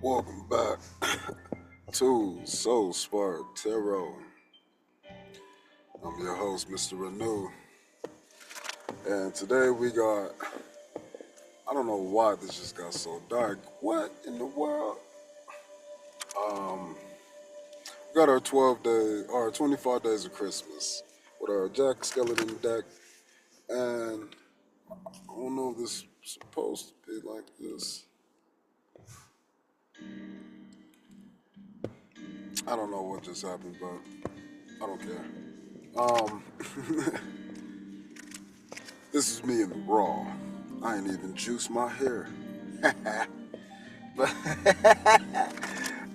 Welcome back to Soul Spark Tarot. I'm your host, Mr. Renew, and today we got. I don't know why this just got so dark. What in the world? Um, we got our 25 days of Christmas with our Jack Skeleton deck, and I don't know if this is supposed to be like this. I don't know what just happened, but I don't care. Um, this is me in the raw. I ain't even juiced my hair. But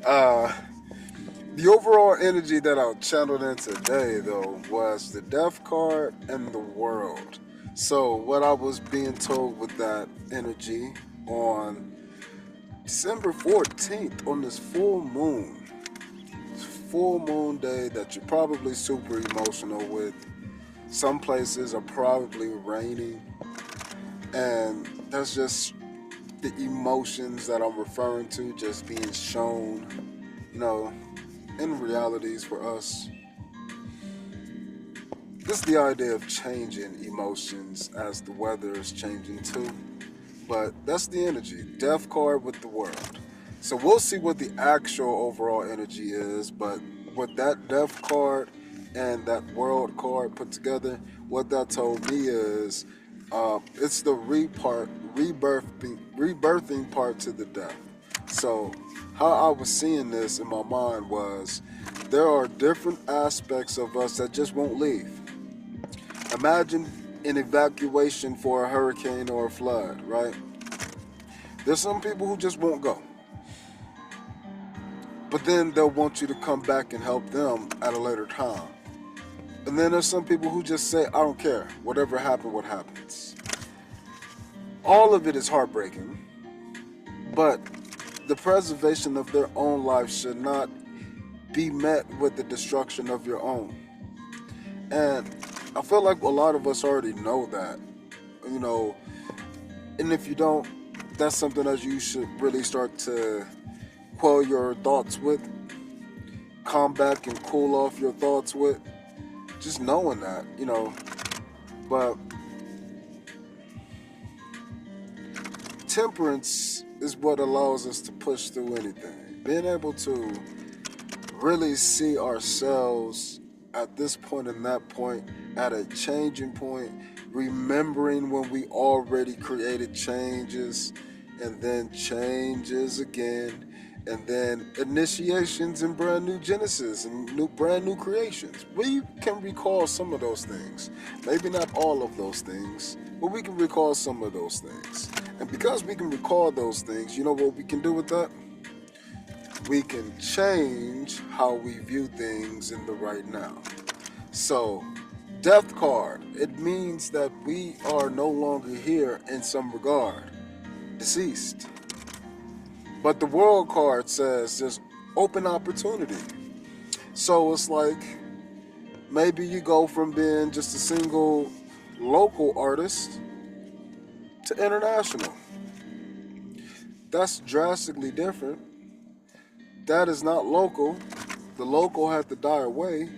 uh, the overall energy that I channeled in today, though, was the Death card and the World. So, what I was being told with that energy on December 14th, on this full moon day that you're probably super emotional with, some places are probably raining, and that's just the emotions that I'm referring to just being shown, you know, in realities for us. This is the idea of changing emotions as the weather is changing too. But that's the energy. Death card with the world. So we'll see what the actual overall energy is, but with that death card and that world card put together, what that told me is it's the rebirthing part to the death. So how I was seeing this in my mind was there are different aspects of us that just won't leave. Imagine an evacuation for a hurricane or a flood, right? There's some people who just won't go. But then they'll want you to come back and help them at a later time. And then there's some people who just say, I don't care. Whatever happened, what happens. All of it is heartbreaking. But the preservation of their own life should not be met with the destruction of your own. And I feel like a lot of us already know that. You know, and if you don't, that's something that you should really start to quell your thoughts with, calm back and cool off your thoughts with, just knowing that. But temperance is what allows us to push through anything. Being able to really see ourselves at this point and that point, at a changing point, remembering when we already created changes and then changes again, and then initiations and brand new genesis and brand new creations. We can recall some of those things. Maybe not all of those things, but we can recall some of those things. And because we can recall those things, you know what we can do with that? We can change how we view things in the right now. So, death card, it means that we are no longer here in some regard, deceased. But the world card says there's open opportunity. So it's like maybe you go from being just a single local artist to international. That's drastically different. That is not local. The local had to die away,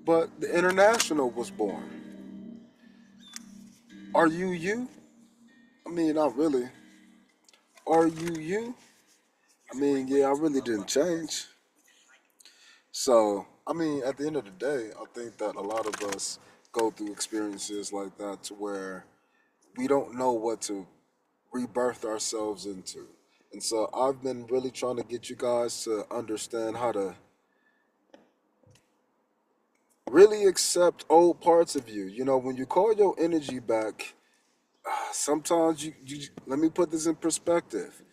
but the international was born. Are you you? I mean, not really. Are you you? I mean, yeah, I really didn't change. So, I mean, at the end of the day, I think that a lot of us go through experiences like that to where we don't know what to rebirth ourselves into. And so I've been really trying to get you guys to understand how to really accept old parts of you. You know, when you call your energy back, sometimes you let me put this in perspective.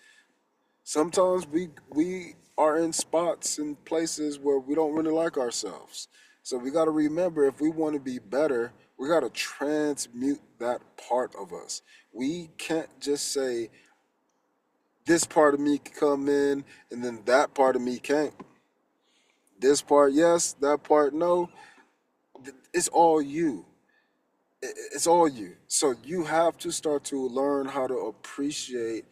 Sometimes we are in spots and places where we don't really like ourselves. So we got to remember if we want to be better, we got to transmute that part of us. We can't just say this part of me can come in and then that part of me can't. This part yes, that part no. It's all you. It's all you. So you have to start to learn how to appreciate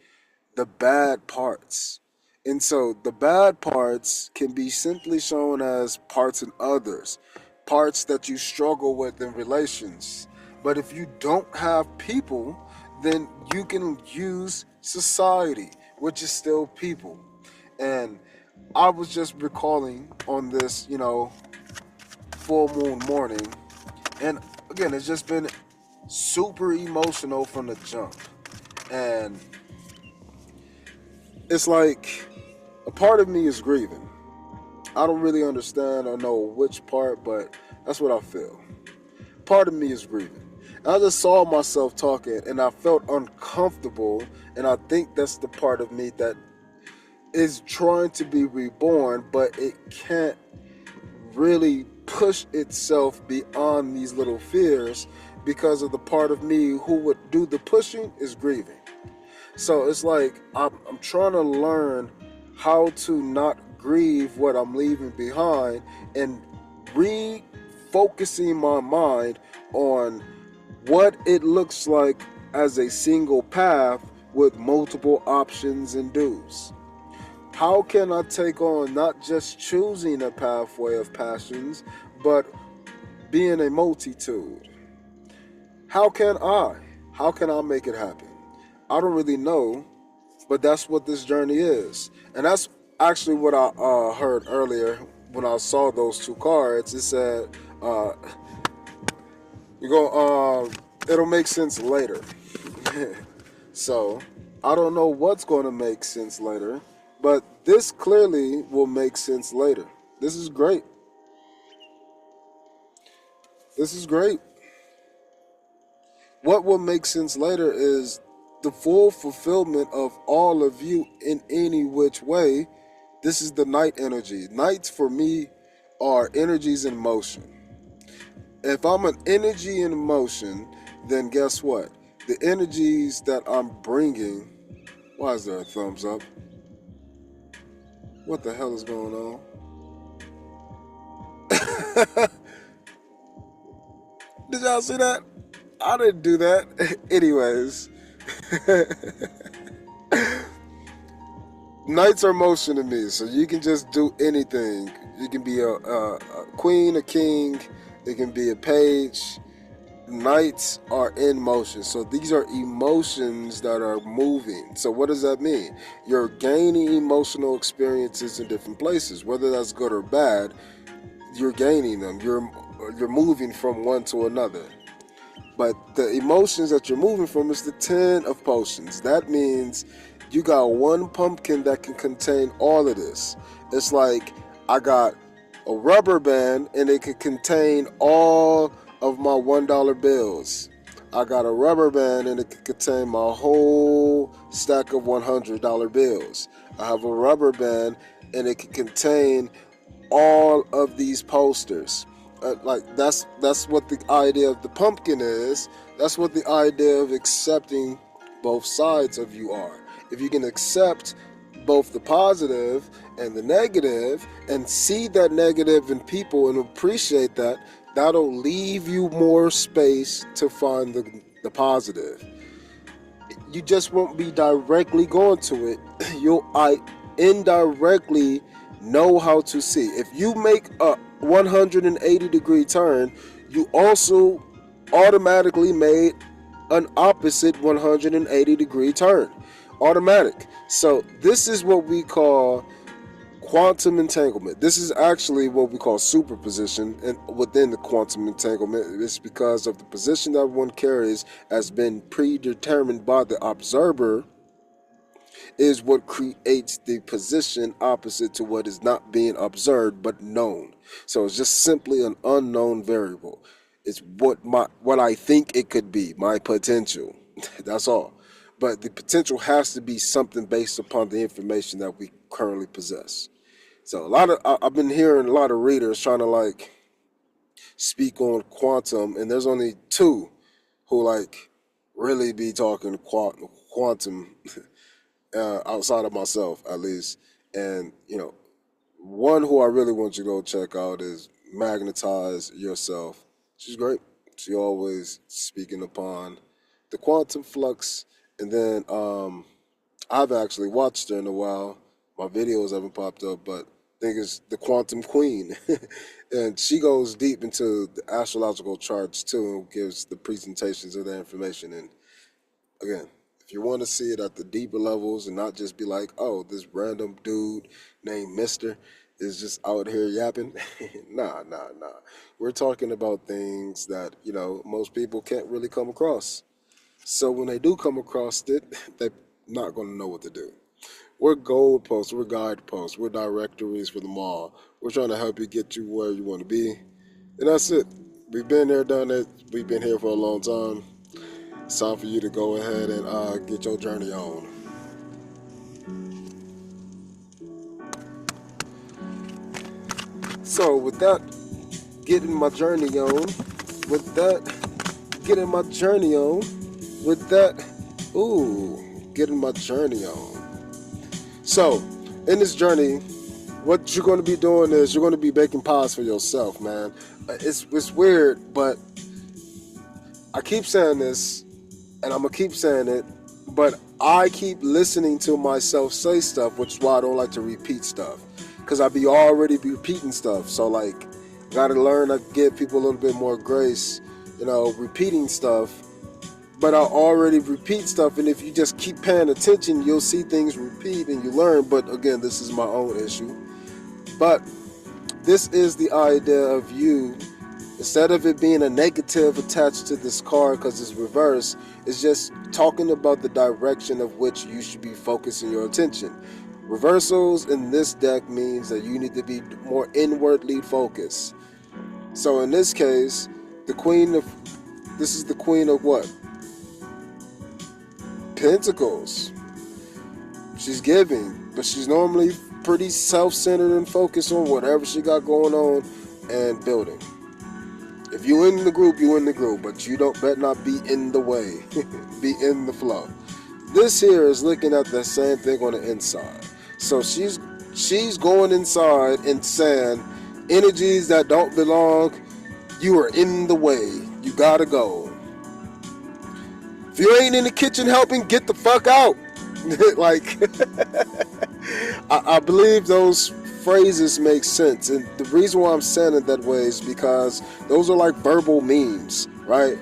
the bad parts And so the bad parts can be simply shown as parts in others, parts that you struggle with in relations. But if you don't have people, then you can use society, which is still people. And I was just recalling on this, full moon morning. And again, it's just been super emotional from the jump. And it's like a part of me is grieving. I don't really understand or know which part, but that's what I feel. Part of me is grieving. And I just saw myself talking and I felt uncomfortable. And I think that's the part of me that is trying to be reborn, but it can't really push itself beyond these little fears because of the part of me who would do the pushing is grieving. So it's like I'm trying to learn how to not grieve what I'm leaving behind and refocusing my mind on what it looks like as a single path with multiple options and do's. How can I take on not just choosing a pathway of passions, but being a multitude? How can I? How can I make it happen? I don't really know, but that's what this journey is. And that's actually what I heard earlier when I saw those two cards. It said, uh, you go, it'll make sense later. So I don't know what's going to make sense later, but this clearly will make sense later. This is great. This is great. What will make sense later is the full fulfillment of all of you in any which way. This is the night energy. Nights for me are energies in motion. If I'm an energy in motion, then guess what? The energies that I'm bringing. Why is there a thumbs up? What the hell is going on? Did y'all see that? I didn't do that. Anyways, knights are motion to me, so you can just do anything. You can be a queen, a king. It can be a page. Knights are in motion, so these are emotions that are moving. So what does that mean? You're gaining emotional experiences in different places, whether that's good or bad. You're gaining them. You're moving from one to another. But the emotions that you're moving from is the 10 of potions. That means you got one pumpkin that can contain all of this. It's like I got a rubber band and it could contain all of my $1 bills. I got a rubber band and it could contain my whole stack of $100 bills. I have a rubber band and it could contain all of these posters. Like that's what the idea of the pumpkin is. That's what the idea of accepting both sides of you are. If you can accept both the positive and the negative and see that negative in people and appreciate that, that'll leave you more space to find the positive. You just won't be directly going to it. You'll indirectly know how to see. If you make a 180-degree turn, you also automatically made an opposite 180-degree turn. Automatic. So this is what we call quantum entanglement. This is actually what we call superposition, and within the quantum entanglement, it's because of the position that one carries has been predetermined by the observer is what creates the position opposite to what is not being observed but known. So it's just simply an unknown variable. It's what I think it could be, my potential. That's all. But the potential has to be something based upon the information that we currently possess. So I've been hearing a lot of readers trying to like speak on quantum, and there's only two who like really be talking quantum outside of myself at least. And one who I really want you to go check out is Magnetize Yourself. She's great. She always speaking upon the quantum flux. And then I haven't actually watched her in a while, my videos haven't popped up, but I think it's the Quantum Queen. And she goes deep into the astrological charts too and gives the presentations of that information. And again, if you want to see it at the deeper levels and not just be like, oh, this random dude named Mister is just out here yapping. Nah. We're talking about things that, most people can't really come across. So when they do come across it, they're not going to know what to do. We're goalposts, we're guideposts, we're directories for them all. We're trying to help you get you where you want to be. And that's it. We've been there, done it. We've been here for a long time. It's time for you to go ahead and get your journey on. So with that, getting my journey on. With that, getting my journey on. With that, getting my journey on. So, in this journey, what you're going to be doing is you're going to be baking pies for yourself, man. It's weird, but I keep saying this, and I'm going to keep saying it, but I keep listening to myself say stuff, which is why I don't like to repeat stuff. Because I be already repeating stuff. So, got to learn to give people a little bit more grace, repeating stuff. But I already repeat stuff, and if you just keep paying attention, you'll see things repeat and you learn. But again, this is my own issue. But this is the idea of you, instead of it being a negative attached to this card because it's reverse, it's just talking about the direction of which you should be focusing your attention. Reversals in this deck means that you need to be more inwardly focused. So in this case, this is the Queen of what? Pentacles. She's giving, but she's normally pretty self-centered and focused on whatever she got going on and building. If you in the group, you in the group, but you better not be in the way. Be in the flow. This here is looking at the same thing on the inside. So she's going inside and saying, energies that don't belong, you are in the way. You gotta go. If you ain't in the kitchen helping, get the fuck out. I believe those phrases make sense. And the reason why I'm saying it that way is because those are like verbal memes, right?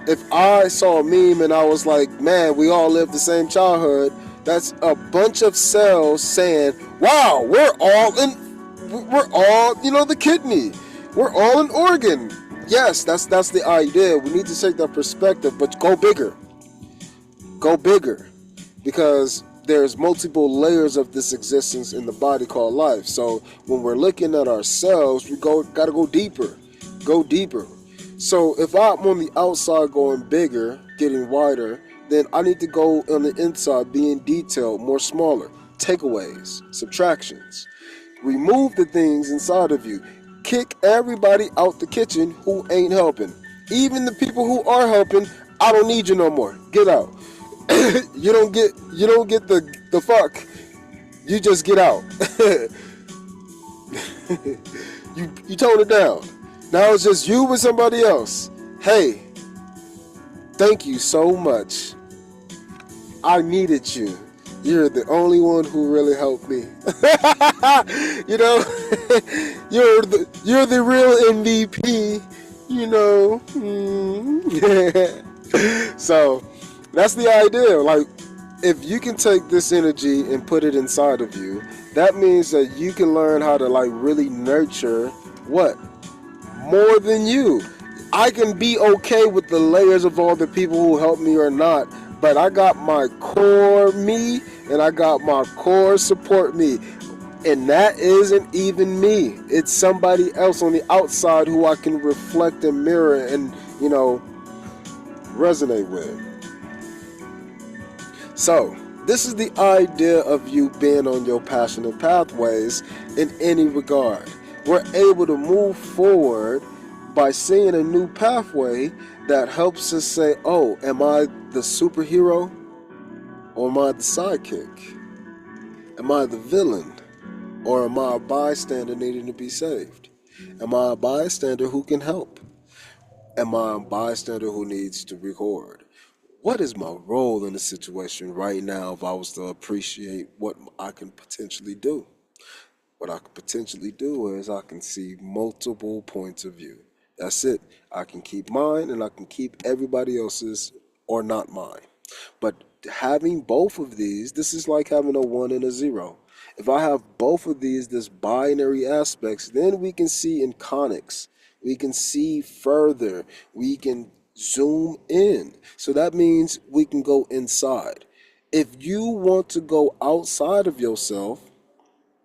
If I saw a meme and I was like, man, we all live the same childhood, that's a bunch of cells saying, wow, we're all, the kidney. We're all an organ. Yes, that's the idea. We need to take that perspective, but go bigger. Go bigger, because there's multiple layers of this existence in the body called life. So when we're looking at ourselves, we gotta go deeper. Go deeper. So if I'm on the outside going bigger, getting wider, then I need to go on the inside being detailed, more smaller. Takeaways, subtractions. Remove the things inside of you. Kick everybody out the kitchen who ain't helping. Even the people who are helping, I don't need you no more. Get out. You don't get the fuck. You just get out. you tone it down. Now it's just you with somebody else. Hey, thank you so much. I needed you. You're the only one who really helped me. You're the real MVP. So that's the idea. Like, if you can take this energy and put it inside of you, that means that you can learn how to really nurture what? More than you. I can be okay with the layers of all the people who help me or not, but I got my core me and I got my core support me. And that isn't even me. It's somebody else on the outside who I can reflect and mirror and, resonate with. So, this is the idea of you being on your passionate pathways in any regard. We're able to move forward by seeing a new pathway that helps us say, oh, am I the superhero or am I the sidekick? Am I the villain or am I a bystander needing to be saved? Am I a bystander who can help? Am I a bystander who needs to record? what is my role in the situation right now if I was to appreciate what I can potentially do? What I could potentially do is I can see multiple points of view. That's it. I can keep mine and I can keep everybody else's or not mine. But having both of these, this is like having a one and a zero. If I have both of these, this binary aspects, then we can see in conics. We can see further. We can zoom in. So that means we can go inside. If you want to go outside of yourself,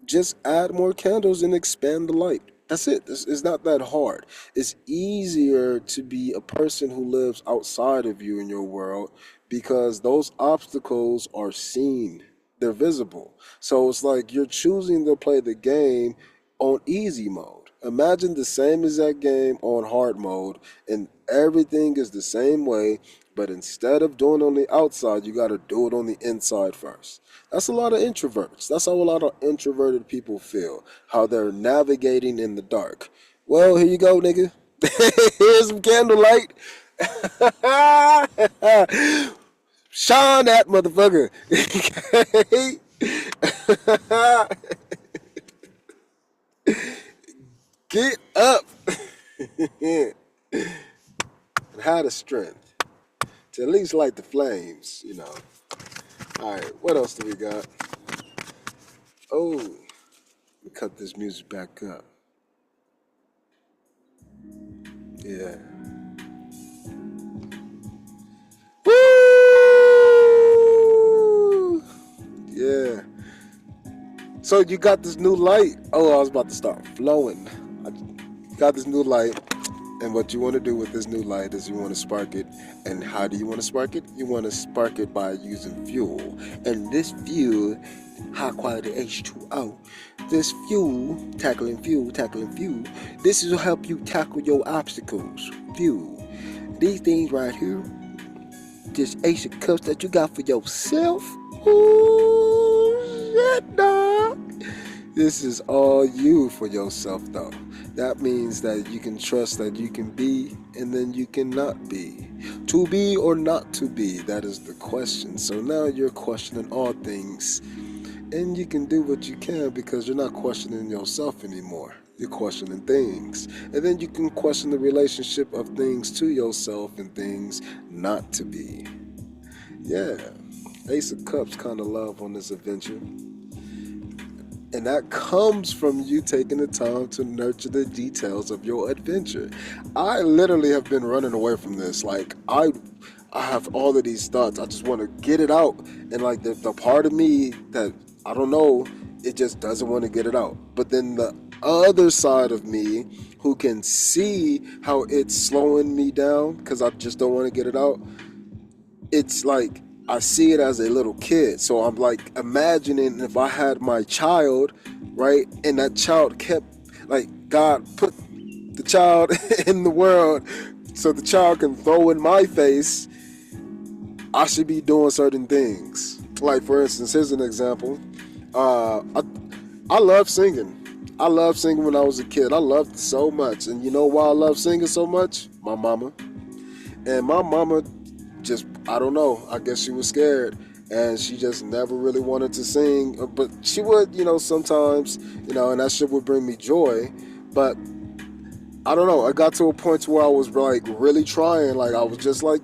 just add more candles and expand the light. That's it. It's not that hard. It's easier to be a person who lives outside of you in your world because those obstacles are seen, they're visible. So it's like you're choosing to play the game on easy mode. Imagine the same exact game on hard mode, and everything is the same way, but instead of doing it on the outside, you got to do it on the inside first. That's a lot of introverts. That's how a lot of introverted people feel, how they're navigating in the dark. Well, here you go, nigga. Here's some candlelight. Shine that motherfucker. Get up. And have the strength to at least light the flames. All right, what else do we got? Oh, let me cut this music back up. Yeah. Woo! Yeah. So you got this new light. Oh, I was about to start flowing. I got this new light. And what you want to do with this new light is you want to spark it. And how do you want to spark it? You want to spark it by using fuel. And this fuel, high quality H2O, this fuel, tackling fuel, this will help you tackle your obstacles. Fuel. These things right here, this ace of cups that you got for yourself. Ooh, shit, dog. This is all you for yourself, though. That means that you can trust that you can be and then you cannot be. To be or not to be, that is the question. So now you're questioning all things. And you can do what you can because you're not questioning yourself anymore. You're questioning things. And then you can question the relationship of things to yourself and things not to be. Yeah. Ace of Cups kind of love on this adventure. And that comes from you taking the time to nurture the details of your adventure. I literally have been running away from this. Like, I have all of these thoughts. I just want to get it out. And like the part of me that, I don't know, it just doesn't want to get it out. But then the other side of me who can see how it's slowing me down because I just don't want to get it out, it's like I see it as a little kid. So I'm like imagining if I had my child, right, and that child kept, like, God put the child in the world so the child can throw in my face, I should be doing certain things. Like, for instance, here's an example. I love singing. I loved singing when I was a kid. I loved it so much. And you know why I love singing so much? My mama. And my mama just, I don't know, I guess she was scared and she just never really wanted to sing, but she would, sometimes, and that shit would bring me joy. But I don't know, I got to a point where I was like really trying, like I was just like,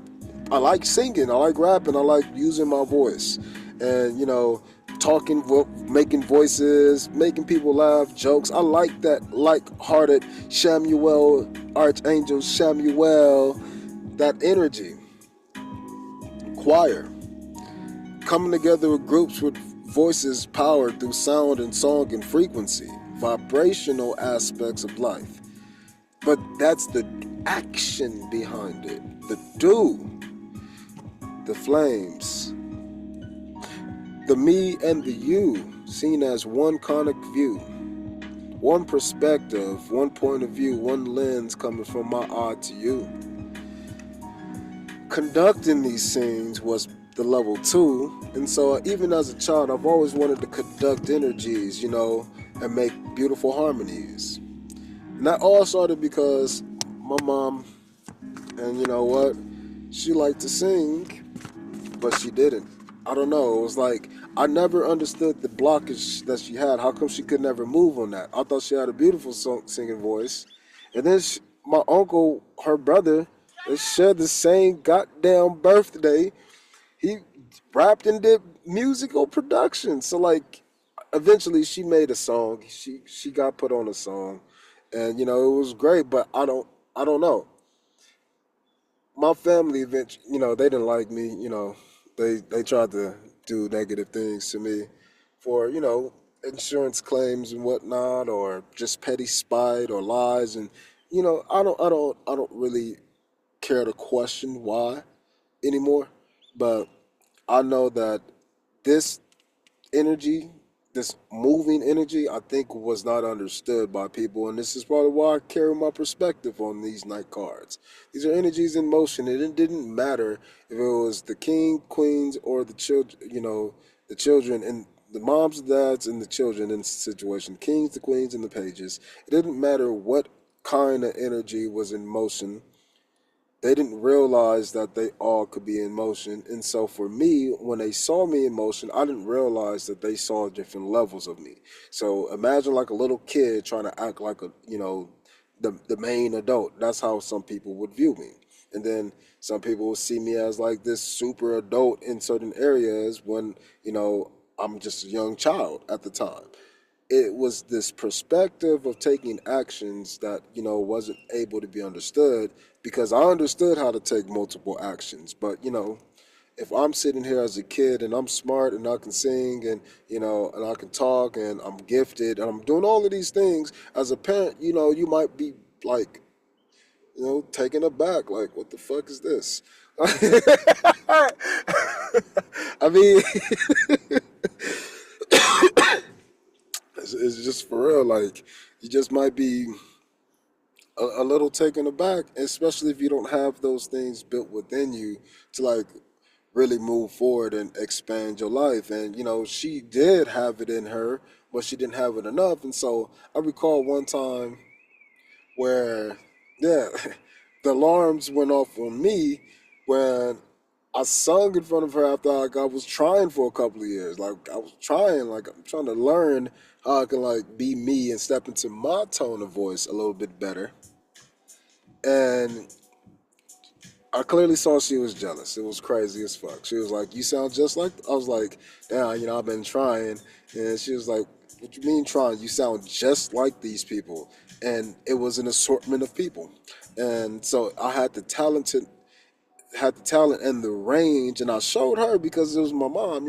I like singing, I like rapping, I like using my voice and, talking, making voices, making people laugh, jokes. I like that light-hearted Archangel Shamuel, that energy. Choir, coming together with groups with voices powered through sound and song and frequency, vibrational aspects of life. But that's the action behind it, the do, the flames, the me and the you, seen as one conic view, one perspective, one point of view, one lens coming from my eye to you. Conducting these scenes was the level 2, and so even as a child I've always wanted to conduct energies, and make beautiful harmonies. And that all started because my mom, and you know what, she liked to sing, but she didn't. I don't know. It was like I never understood the blockage that she had. How come she could never move on that? I thought she had a beautiful singing voice, and then my uncle, her brother, they shared the same goddamn birthday. He rapped and did musical production. So like, eventually she made a song. She got put on a song, and it was great. But I don't know. My family eventually, they didn't like me. They tried to do negative things to me for insurance claims and whatnot, or just petty spite or lies, and I don't really care to question why anymore. But I know that this energy, this moving energy, I think was not understood by people, and this is probably why I carry my perspective on these night cards. These are energies in motion, and it didn't matter if it was the king, queens, or the children. The children and the moms, the dads, and the children in the situation, kings, the queens, and the pages. It didn't matter what kind of energy was in motion. They didn't realize that they all could be in motion. And so for me, when they saw me in motion, I didn't realize that they saw different levels of me. So imagine like a little kid trying to act like the main adult. That's how some people would view me. And then some people would see me as like this super adult in certain areas when, I'm just a young child at the time. It was this perspective of taking actions that wasn't able to be understood, because I understood how to take multiple actions. But if I'm sitting here as a kid and I'm smart and I can sing and and I can talk and I'm gifted and I'm doing all of these things, as a parent, you might be like, taken aback, like, what the fuck is this? I mean, it's just for real. Like, you just might be a little taken aback, especially if you don't have those things built within you to like really move forward and expand your life. And she did have it in her, but she didn't have it enough. And so I recall one time where, yeah, the alarms went off on me when I sung in front of her after I was trying for a couple of years. Like, I was trying, like, I'm trying to learn how I can like be me and step into my tone of voice a little bit better. And I clearly saw she was jealous. It was crazy as fuck. She was like, "You sound just like." I was like, "Damn, I've been trying." And she was like, "What you mean trying? You sound just like these people." And it was an assortment of people, and so I had the talent and the range, and I showed her because it was my mom.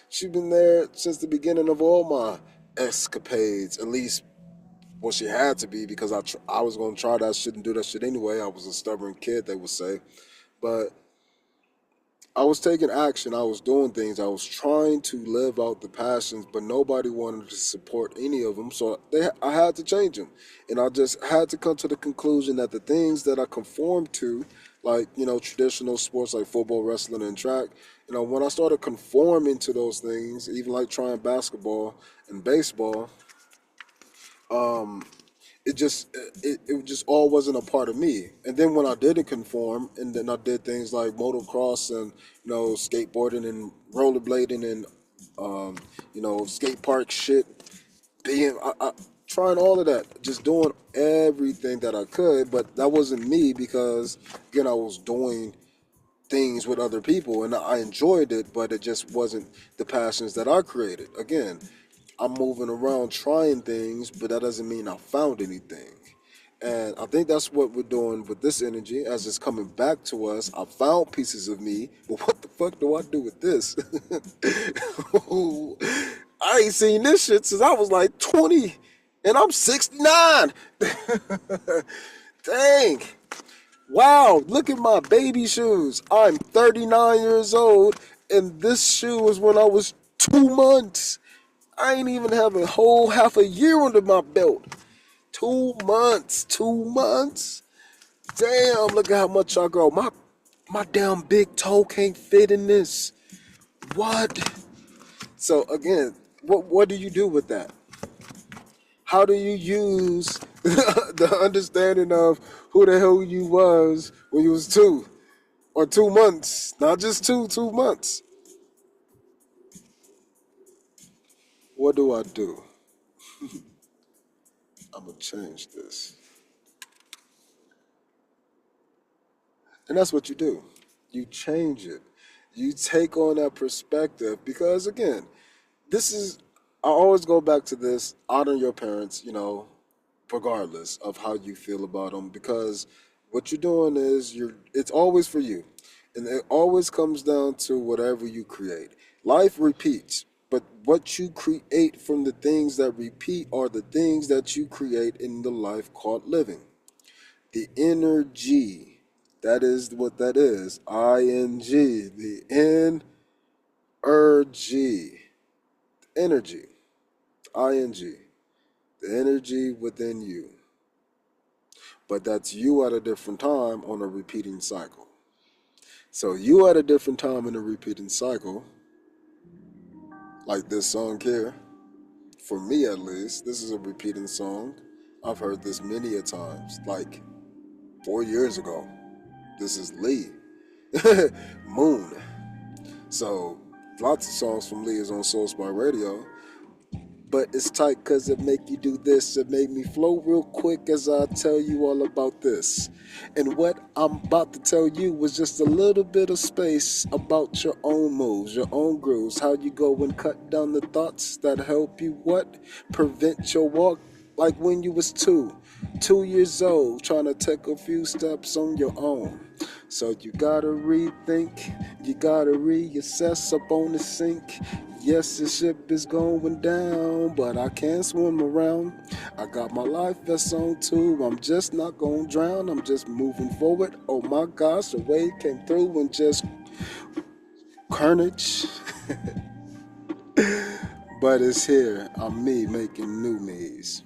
She'd been there since the beginning of all my escapades, at least. Well, she had to be, because I was going to try that shit and do that shit anyway. I was a stubborn kid, they would say. But I was taking action. I was doing things. I was trying to live out the passions, but nobody wanted to support any of them. So I had to change them. And I just had to come to the conclusion that the things that I conformed to, like, traditional sports like football, wrestling, and track, when I started conforming to those things, even like trying basketball and baseball, um, it just all wasn't a part of me. And then when I didn't conform, and then I did things like motocross and skateboarding and rollerblading and skate park shit, being trying all of that, just doing everything that I could, but that wasn't me, because again, I was doing things with other people and I enjoyed it, but it just wasn't the passions that I created. Again, I'm moving around trying things, but that doesn't mean I found anything. And I think that's what we're doing with this energy as it's coming back to us. I found pieces of me, but what the fuck do I do with this? I ain't seen this shit since I was like 20 and I'm 69. Dang. Wow, look at my baby shoes. I'm 39 years old, and this shoe was when I was 2 months. I ain't even have a whole half a year under my belt. 2 months. 2 months? Damn, look at how much I grow. My damn big toe can't fit in this. What? So again, what do you do with that? How do you use the understanding of who the hell you was when you was two? or 2 months, not just 2 months. What do I do? I'm gonna change this, and that's what you do. You change it. You take on that perspective because again, this is. I always go back to this: honor your parents. Regardless of how you feel about them, because what you're doing is it's always for you, and it always comes down to whatever you create. Life repeats, but what you create from the things that repeat are the things that you create in the life called living. The energy, that is what that is. I-N-G, the energy, I-N-G, the energy within you. But that's you at a different time on a repeating cycle. So you at a different time in a repeating cycle, like this song here, for me at least, this is a repeating song. I've heard this many a times, like 4 years ago. This is Lee. Moon. So lots of songs from Lee is on Soul Spy Radio. But it's tight because it make you do this. It made me flow real quick as I tell you all about this. And what I'm about to tell you was just a little bit of space about your own moves, your own grooves, how you go and cut down the thoughts that help you what? Prevent your walk like when you was 2 years old, trying to take a few steps on your own. So you gotta rethink, you gotta reassess up on the sink. Yes, the ship is going down, but I can't swim around. I got my life vest on too. I'm just not gonna drown. I'm just moving forward. Oh my gosh, the wave came through and just carnage. But it's here. I'm me making new me's.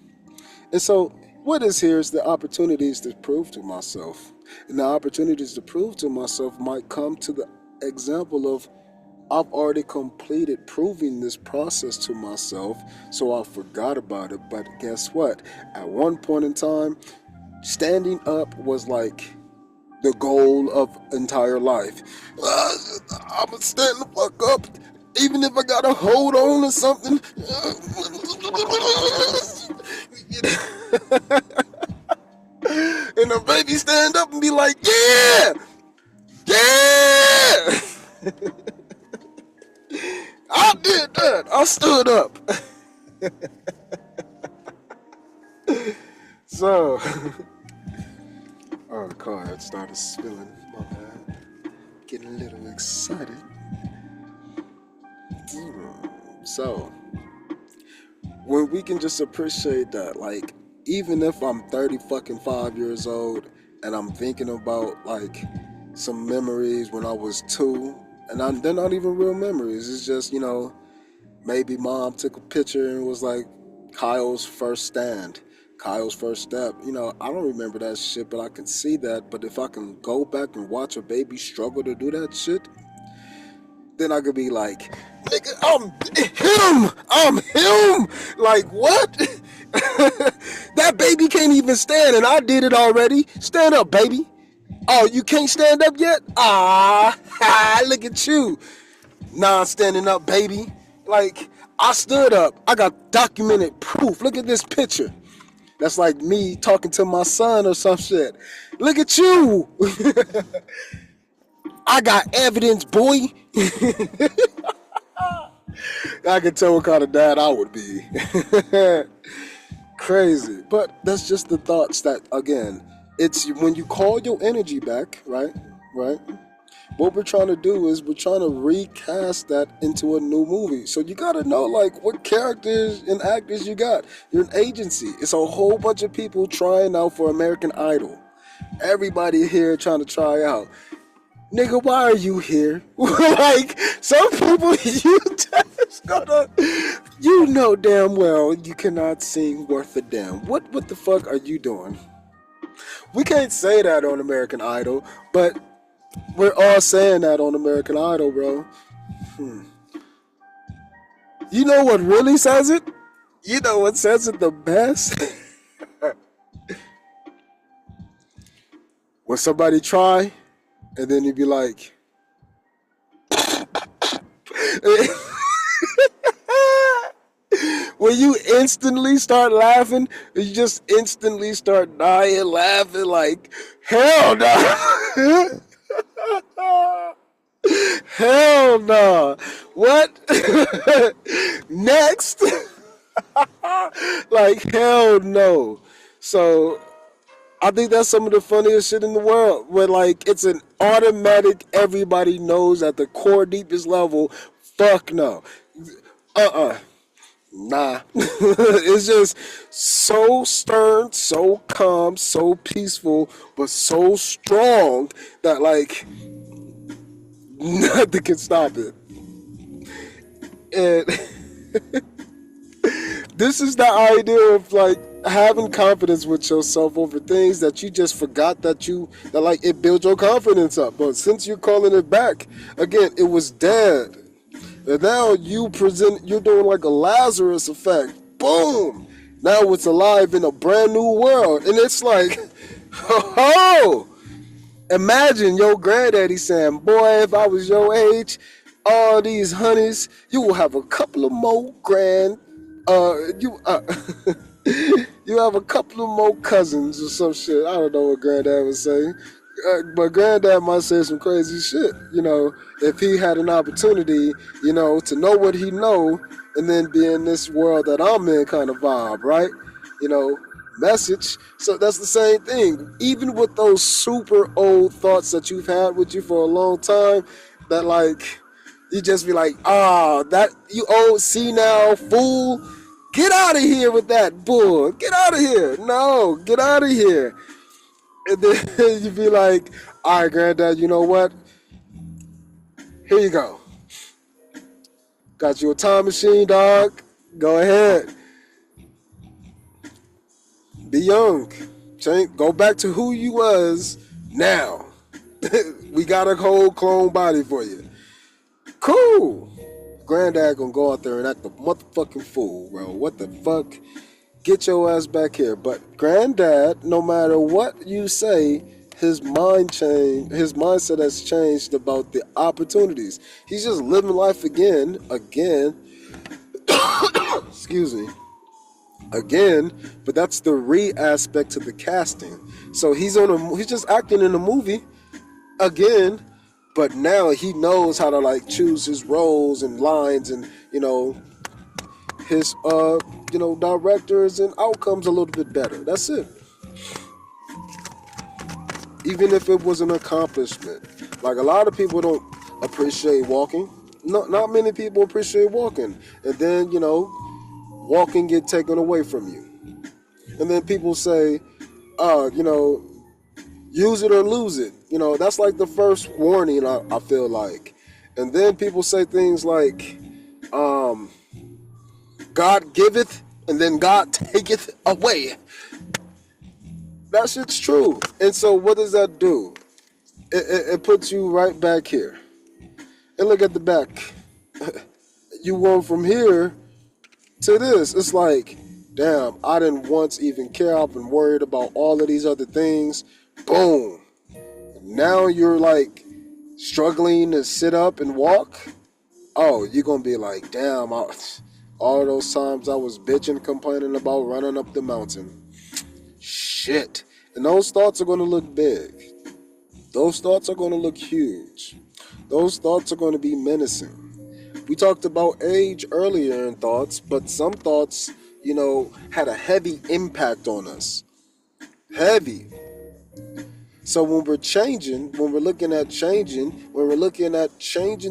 And so, what is here is the opportunities to prove to myself. And the opportunities to prove to myself might come to the example of I've already completed proving this process to myself, so I forgot about it. But guess what? At one point in time, standing up was like the goal of entire life. I'm gonna stand the fuck up, even if I gotta hold on to something. And the baby stand up and be like, yeah, yeah. I did that. I stood up. So, oh, the car had started spilling. My bad. Getting a little excited. So, when we can just appreciate that, like, even if I'm 30 fucking 5 years old and I'm thinking about like some memories when I was 2, and they're not even real memories. It's just, maybe mom took a picture and was like Kyle's first stand, Kyle's first step. I don't remember that shit, but I can see that. But if I can go back and watch a baby struggle to do that shit, then I could be like, nigga, I'm him. Like, what? That baby can't even stand, and I did it already. Stand up, baby. Oh, you can't stand up yet? Look at you. Non-standing up, baby. Like, I stood up. I got documented proof. Look at this picture. That's like me talking to my son or some shit. Look at you. I got evidence, boy. I can tell what kind of dad I would be. Crazy. But that's just the thoughts that, again, it's when you call your energy back, right? Right? What we're trying to do is we're trying to recast that into a new movie. So you got to know, like, what characters and actors you got. You're an agency. It's a whole bunch of people trying out for American Idol. Everybody here trying to try out. Nigga, why are you here? Like, some people, you just gotta, you know damn well you cannot sing worth a damn. What the fuck are you doing? We can't say that on American Idol, but we're all saying that on American Idol, bro. You know what really says it? You know what says it the best? When somebody try And then you'd be like, when you instantly start laughing, you just instantly start dying laughing like, hell no. Hell no. What? Next? Like, hell no. So I think that's some of the funniest shit in the world. Where like it's an automatic, everybody knows at the core deepest level, fuck no. Uh-uh. Nah. It's just so stern, so calm, so peaceful, but so strong that like nothing can stop it. And this is the idea of like having confidence with yourself over things that you just forgot that like it builds your confidence up. But since you're calling it back, again, it was dead. And now you're doing like a Lazarus effect. Boom! Now it's alive in a brand new world. And it's like, oh, imagine your granddaddy saying, boy, if I was your age, all these honeys, you will have a couple of more you you have a couple of more cousins or some shit. I don't know what granddad was saying. But granddad might say some crazy shit, if he had an opportunity, to know what he know and then be in this world that I'm in kind of vibe, right? You know, message. So that's the same thing. Even with those super old thoughts that you've had with you for a long time, that like you just be like, that you old senile fool, get out of here with that bull. Get out of here. No, get out of here. And then you be like, all right, granddad, you know what? Here you go. Got you a time machine, dog. Go ahead. Be young. Go back to who you was now. We got a whole clone body for you. Cool. Granddad gonna go out there and act a motherfucking fool, bro. What the fuck? Get your ass back here. But granddad, no matter what you say, his mindset has changed about the opportunities. He's just living life again, excuse me, again, but that's the aspect to the casting. So he's just acting in a movie again, but now he knows how to like choose his roles and lines and his directors and outcomes a little bit better. That's it. Even if it was an accomplishment. Like a lot of people don't appreciate walking. Not many people appreciate walking. And then, walking get taken away from you. And then people say, use it or lose it. That's like the first warning, I feel like. And then people say things like, God giveth and then God taketh away. That shit's true. And so what does that do? It puts you right back here. And look at the back. You went from here to this. It's like, damn, I didn't once even care. I've been worried about all of these other things. Boom. Now you're like struggling to sit up and walk. Oh, you're going to be like, damn, all those times I was bitching, complaining about running up the mountain. Shit. And those thoughts are going to look big. Those thoughts are going to look huge. Those thoughts are going to be menacing. We talked about age earlier in thoughts, but some thoughts, had a heavy impact on us. Heavy. So when we're looking at changing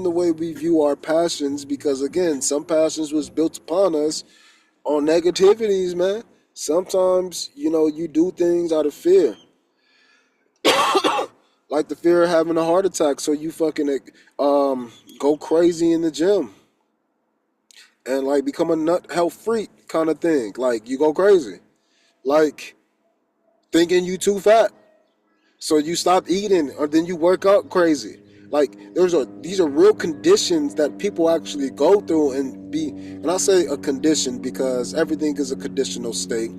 the way we view our passions, because again, some passions was built upon us on negativities, man. Sometimes, you do things out of fear. Like the fear of having a heart attack, so you fucking go crazy in the gym. And like become a nut health freak kind of thing. Like you go crazy. Like thinking you too fat. So you stop eating or then you work out crazy. Like these are real conditions that people actually go through and I say a condition because everything is a conditional state.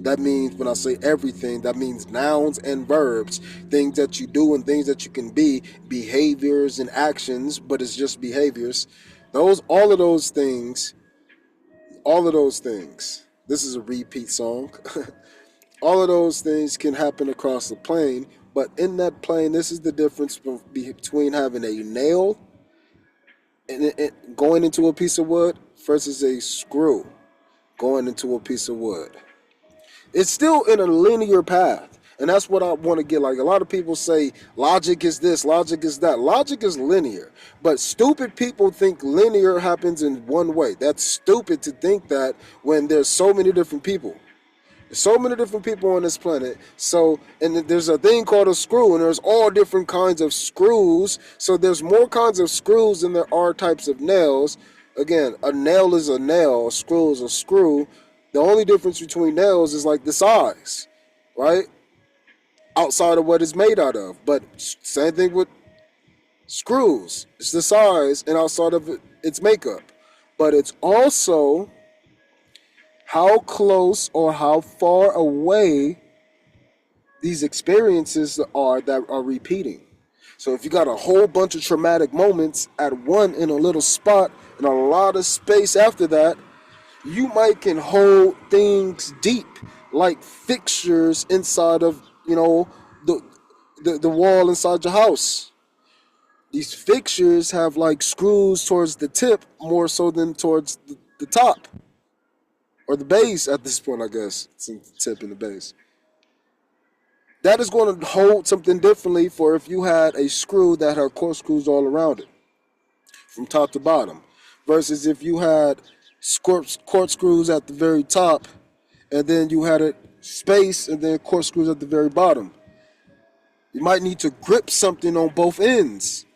That means, when I say everything, that means nouns and verbs, things that you do and things that you can be, behaviors and actions, but it's just behaviors. All of those things, all of those things. This is a repeat song. All of those things can happen across the plane, but in that plane, this is the difference between having a nail and going into a piece of wood versus a screw going into a piece of wood. It's still in a linear path. And that's what I want to get. Like, a lot of people say logic is this, logic is that. Logic is linear. But stupid people think linear happens in one way. That's stupid to think that when there's so many different people. There's so many different people on this planet. So, and there's a thing called a screw, and there's all different kinds of screws. So there's more kinds of screws than there are types of nails. Again, a nail is a nail, a screw is a screw. The only difference between nails is like the size, right? Outside of what it's made out of. But same thing with screws. It's the size and outside of its makeup. But it's also how close or how far away these experiences are that are repeating. So if you got a whole bunch of traumatic moments at one in a little spot and a lot of space after that, you might can hold things deep like fixtures inside of, the wall inside your house. These fixtures have like screws towards the tip more so than towards the top. Or the base at this point, I guess. It's in the tip and the base. That is going to hold something differently for if you had a screw that had corkscrews all around it, from top to bottom, versus if you had corkscrews at the very top, and then you had a space, and then corkscrews at the very bottom. You might need to grip something on both ends.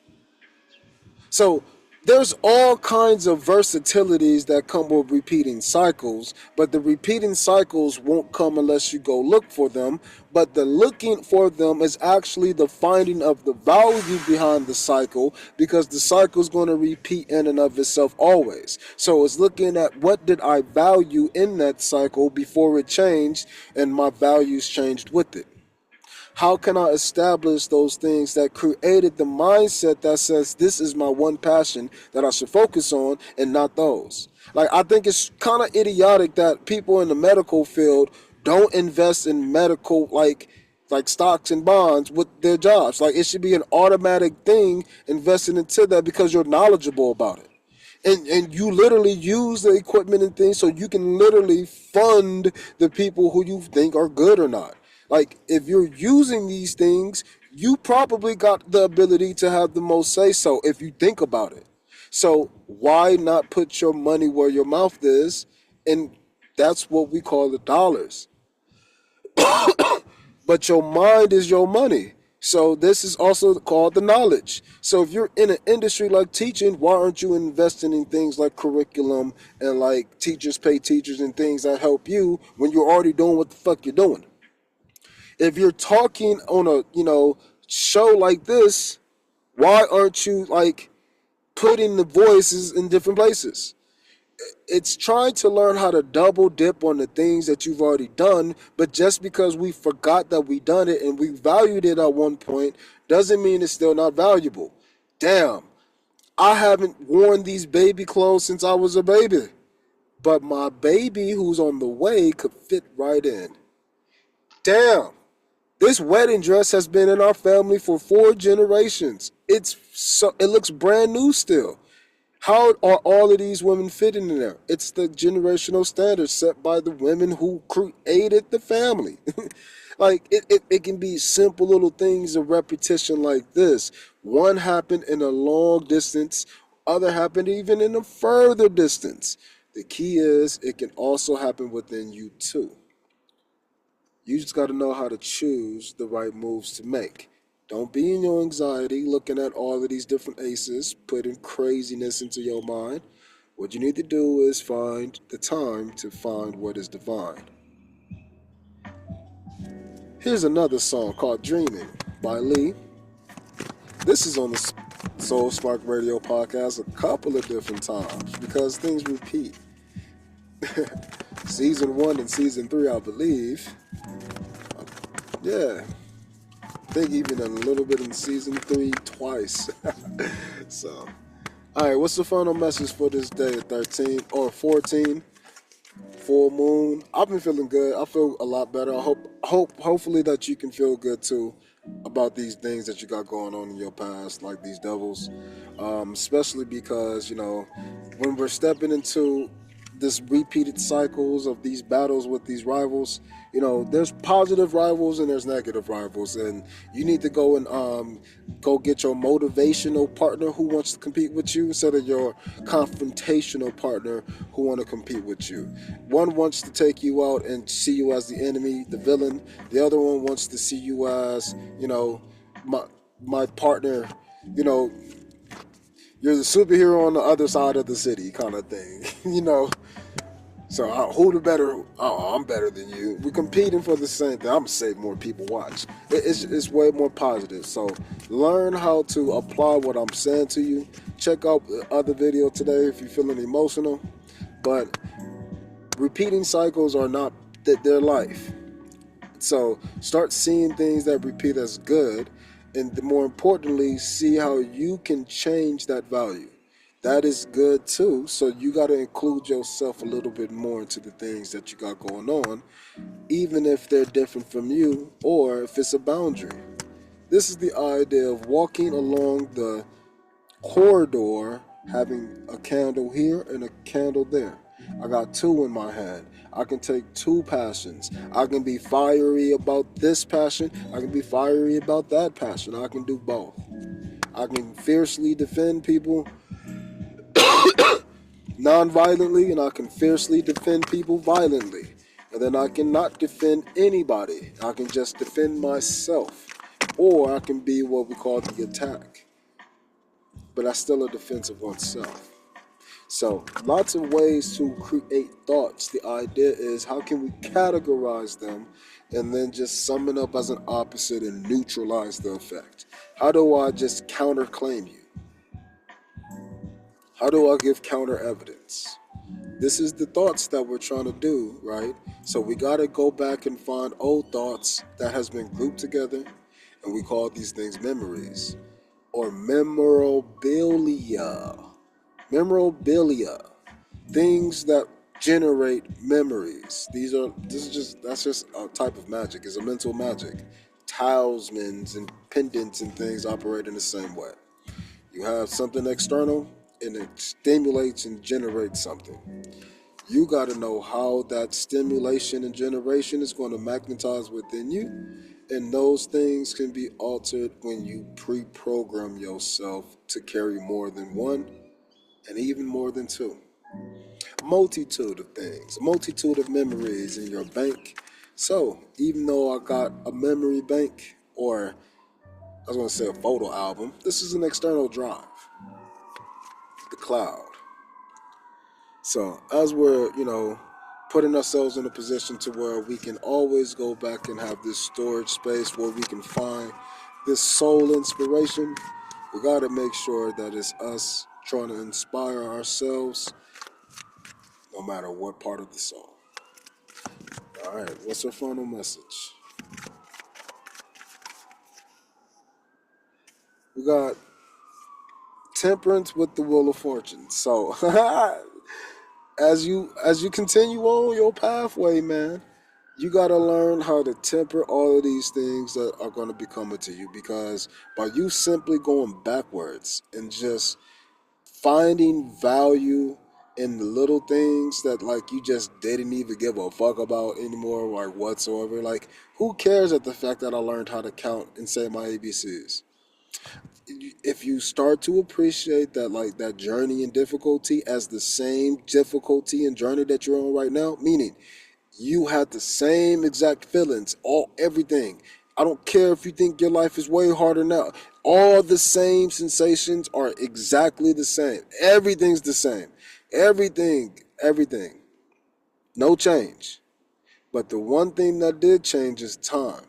So there's all kinds of versatilities that come with repeating cycles, but the repeating cycles won't come unless you go look for them. But the looking for them is actually the finding of the value behind the cycle, because the cycle is going to repeat in and of itself always. So it's looking at what did I value in that cycle before it changed, and my values changed with it. How can I establish those things that created the mindset that says this is my one passion that I should focus on and not those? Like, I think it's kind of idiotic that people in the medical field don't invest in medical, like stocks and bonds with their jobs. Like, it should be an automatic thing investing into that because you're knowledgeable about it. And you literally use the equipment and things so you can literally fund the people who you think are good or not. Like, if you're using these things, you probably got the ability to have the most say so if you think about it. So why not put your money where your mouth is? And that's what we call the dollars. But your mind is your money. So this is also called the knowledge. So if you're in an industry like teaching, why aren't you investing in things like curriculum and like teachers pay teachers and things that help you when you're already doing what the fuck you're doing? If you're talking on a, show like this, why aren't you like putting the voices in different places? It's trying to learn how to double dip on the things that you've already done, but just because we forgot that we done it and we valued it at one point doesn't mean it's still not valuable. Damn, I haven't worn these baby clothes since I was a baby, but my baby who's on the way could fit right in. Damn. This wedding dress has been in our family for 4 generations. It looks brand new still. How are all of these women fitting in there? It's the generational standards set by the women who created the family. Like, it can be simple little things of repetition like this. One happened in a long distance, other happened even in a further distance. The key is it can also happen within you too. You just got to know how to choose the right moves to make. Don't be in your anxiety looking at all of these different aces, putting craziness into your mind. What you need to do is find the time to find what is divine. Here's another song called Dreaming by Lee. This is on the Soul Spark Radio podcast a couple of different times because things repeat. Season 1 and Season 3, I believe. Yeah, I think even a little bit in Season 3 twice. So, all right, what's the final message for this day, 13 or 14? Full moon. I've been feeling good. I feel a lot better. Hopefully that you can feel good too about these things that you got going on in your past, like these devils. Especially because when we're stepping into this repeated cycles of these battles with these rivals, there's positive rivals and there's negative rivals, and you need to go and go get your motivational partner who wants to compete with you instead of your confrontational partner who want to compete with you. One wants to take you out and see you as the enemy, the villain. The other one wants to see you as, my my partner. You know, you're the superhero on the other side of the city, kind of thing. So who the better? Oh, I'm better than you. We're competing for the same thing. I'm gonna say more people watch. It's way more positive. So learn how to apply what I'm saying to you. Check out the other video today if you're feeling emotional. But repeating cycles are not their life. So start seeing things that repeat as good, and more importantly, see how you can change that value. That is good too. So you got to include yourself a little bit more into the things that you got going on, even if they're different from you or if it's a boundary. This is the idea of walking along the corridor, having a candle here and a candle there. I got two in my hand. I can take two passions. I can be fiery about this passion. I can be fiery about that passion. I can do both. I can fiercely defend people non-violently, and I can fiercely defend people violently. And then I cannot defend anybody. I can just defend myself. Or I can be what we call the attack. But that's still a defense of oneself. So, lots of ways to create thoughts. The idea is how can we categorize them and then just sum it up as an opposite and neutralize the effect? How do I just counterclaim you? How do I give counter evidence? This is the thoughts that we're trying to do, right? So we got to go back and find old thoughts that has been grouped together, and we call these things memories or memorabilia. Memorabilia, things that generate memories. That's just a type of magic. It's a mental magic. Talismans and pendants and things operate in the same way. You have something external and it stimulates and generates something. You got to know how that stimulation and generation is going to magnetize within you, and those things can be altered when you pre-program yourself to carry more than one and even more than two. A multitude of things, a multitude of memories in your bank. So even though I got a memory bank, or I was going to say a photo album, this is an external drive, the cloud. So as we're, putting ourselves in a position to where we can always go back and have this storage space where we can find this soul inspiration, we got to make sure that it's us trying to inspire ourselves no matter what part of the soul. All right, what's our final message? We got temperance with the wheel of fortune. So as you continue on your pathway, man, you gotta learn how to temper all of these things that are gonna be coming to you, because by you simply going backwards and just finding value in the little things that like you just didn't even give a fuck about anymore, like whatsoever. Like, who cares at the fact that I learned how to count and say my ABCs? If you start to appreciate that, like that journey and difficulty as the same difficulty and journey that you're on right now, meaning you had the same exact feelings, all everything. I don't care if you think your life is way harder now. All the same sensations are exactly the same. Everything's the same. Everything. No change. But the one thing that did change is time.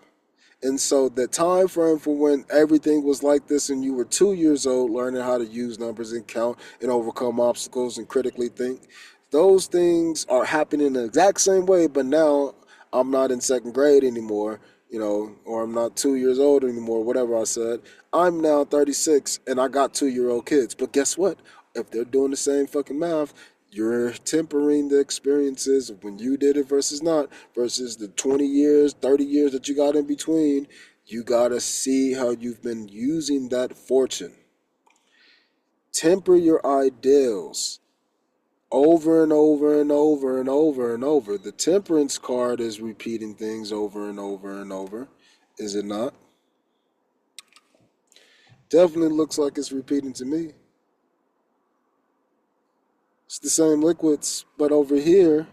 And so the time frame for when everything was like this and you were 2 years old learning how to use numbers and count and overcome obstacles and critically think, those things are happening the exact same way, but now I'm not in second grade anymore, or I'm not 2 years old anymore, whatever I said. I'm now 36 and I got 2 year old kids. But guess what? If they're doing the same fucking math, you're tempering the experiences of when you did it versus not, versus the 20 years, 30 years that you got in between. You gotta see how you've been using that fortune. Temper your ideals over and over and over and over and over. The temperance card is repeating things over and over and over, is it not? Definitely looks like it's repeating to me. It's the same liquids, but over here,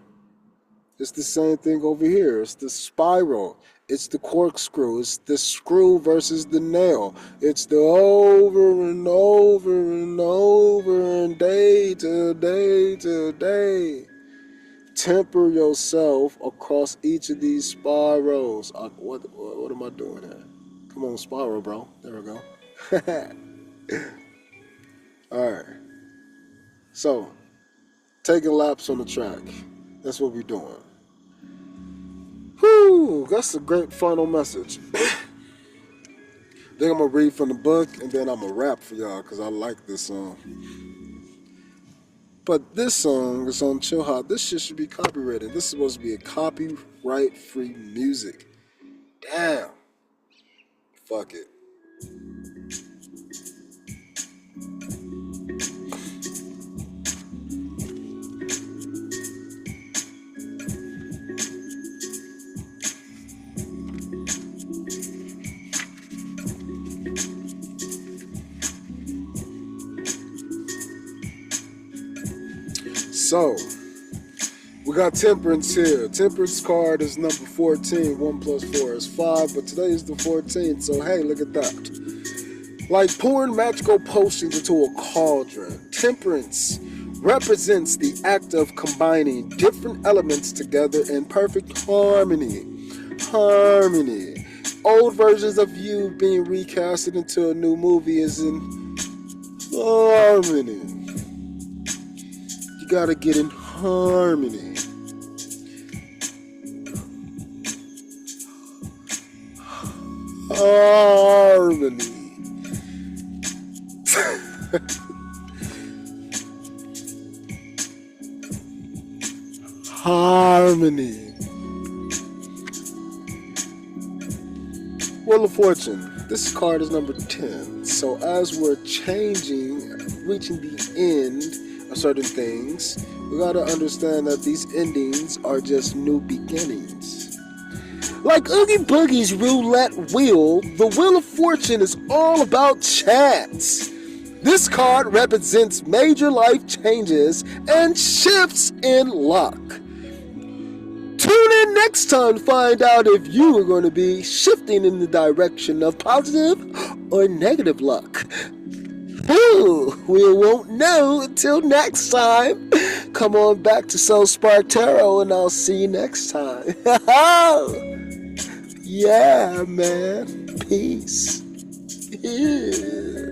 it's the same thing over here. It's the spiral. It's the corkscrew. It's the screw versus the nail. It's the over and over and over and day to day to day. Temper yourself across each of these spirals. What am I doing here? Come on, spiral, bro. There we go. All right. So, taking laps on the track. That's what we're doing. Whew, that's a great final message. Then I'm going to read from the book, and then I'm going to rap for y'all because I like this song. But this song is on Chill Hop. This shit should be copyrighted. This is supposed to be a copyright-free music. Damn. Fuck it. So, we got temperance here. Temperance card is number 14. 1 plus 4 is 5, but today is the 14th, so hey, look at that. Like pouring magical potions into a cauldron, temperance represents the act of combining different elements together in perfect harmony. Harmony. Old versions of you being recasted into a new movie is in harmony. You gotta get in harmony. Harmony. Harmony. Wheel of Fortune. This card is number 10. So as we're reaching the end of certain things, we gotta understand that these endings are just new beginnings. Like Oogie Boogie's roulette wheel, the Wheel of Fortune is all about chance. This card represents major life changes and shifts in luck. Tune in next time to find out if you are going to be shifting in the direction of positive or negative luck. Ooh, we won't know until next time. Come on back to Soul Spark Tarot and I'll see you next time. Yeah, man. Peace. Yeah.